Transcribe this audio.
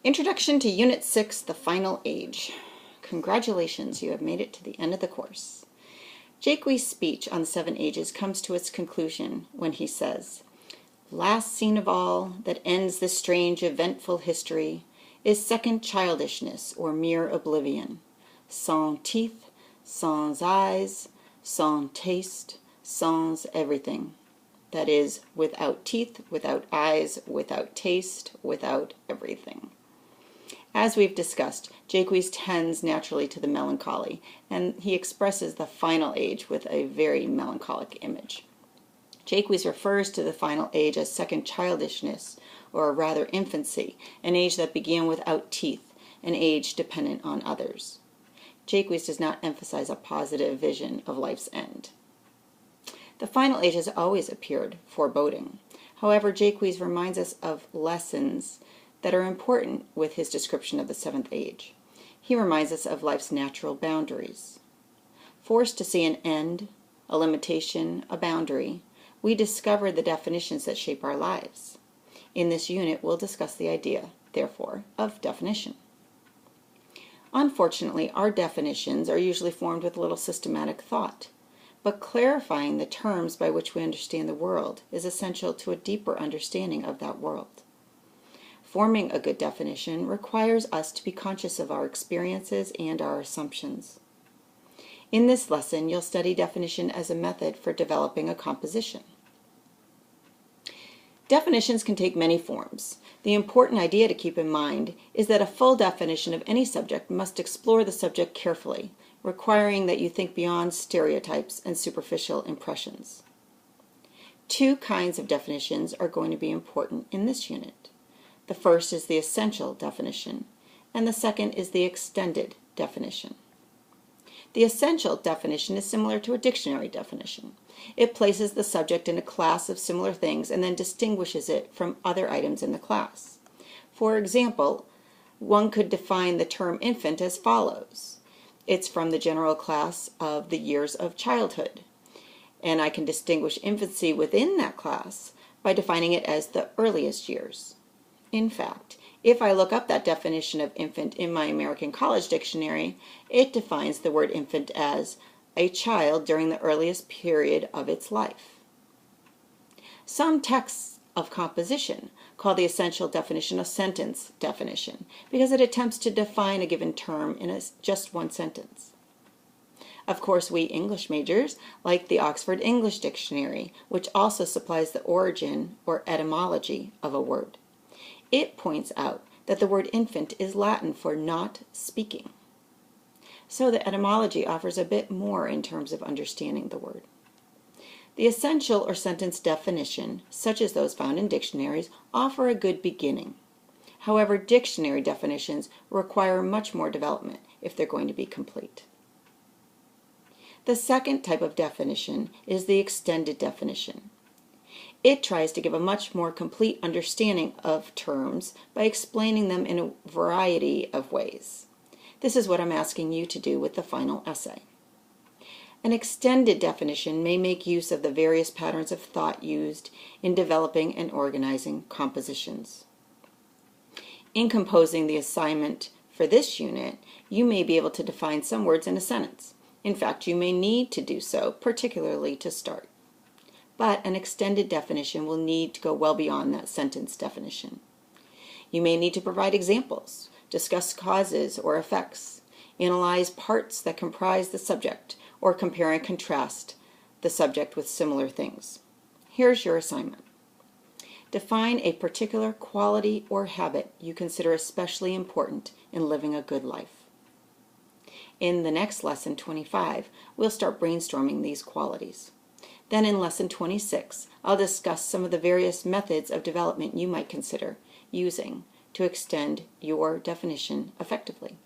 Introduction to Unit 6, The Final Age. Congratulations, you have made it to the end of the course. Jaques' speech on the 7 ages comes to its conclusion when he says, "Last scene of all that ends this strange eventful history is second childishness or mere oblivion, sans teeth, sans eyes, sans taste, sans everything. That is, without teeth, without eyes, without taste, without everything." As we've discussed, Jaques tends naturally to the melancholy, and he expresses the final age with a very melancholic image. Jaques refers to the final age as second childishness, or rather infancy, an age that began without teeth, an age dependent on others. Jaques does not emphasize a positive vision of life's end. The final age has always appeared foreboding. However, Jaques reminds us of lessons that are important with his description of the 7th age. He reminds us of life's natural boundaries. Forced to see an end, a limitation, a boundary, we discover the definitions that shape our lives. In this unit, we'll discuss the idea, therefore, of definition. Unfortunately, our definitions are usually formed with little systematic thought, but clarifying the terms by which we understand the world is essential to a deeper understanding of that world. Forming a good definition requires us to be conscious of our experiences and our assumptions. In this lesson, you'll study definition as a method for developing a composition. Definitions can take many forms. The important idea to keep in mind is that a full definition of any subject must explore the subject carefully, requiring that you think beyond stereotypes and superficial impressions. 2 kinds of definitions are going to be important in this unit. The first is the essential definition, and the second is the extended definition. The essential definition is similar to a dictionary definition. It places the subject in a class of similar things and then distinguishes it from other items in the class. For example, one could define the term infant as follows. It's from the general class of the years of childhood, and I can distinguish infancy within that class by defining it as the earliest years. In fact, if I look up that definition of infant in my American College Dictionary, it defines the word infant as a child during the earliest period of its life. Some texts of composition call the essential definition a sentence definition because it attempts to define a given term in just one sentence. Of course, we English majors like the Oxford English Dictionary, which also supplies the origin or etymology of a word. It points out that the word infant is Latin for not speaking. So the etymology offers a bit more in terms of understanding the word. The essential or sentence definition, such as those found in dictionaries, offer a good beginning. However, dictionary definitions require much more development if they're going to be complete. The second type of definition is the extended definition. It tries to give a much more complete understanding of terms by explaining them in a variety of ways. This is what I'm asking you to do with the final essay. An extended definition may make use of the various patterns of thought used in developing and organizing compositions. In composing the assignment for this unit, you may be able to define some words in a sentence. In fact, you may need to do so, particularly to start. But an extended definition will need to go well beyond that sentence definition. You may need to provide examples, discuss causes or effects, analyze parts that comprise the subject, or compare and contrast the subject with similar things. Here's your assignment. Define a particular quality or habit you consider especially important in living a good life. In the next lesson, 25, we'll start brainstorming these qualities. Then in lesson 26, I'll discuss some of the various methods of development you might consider using to extend your definition effectively.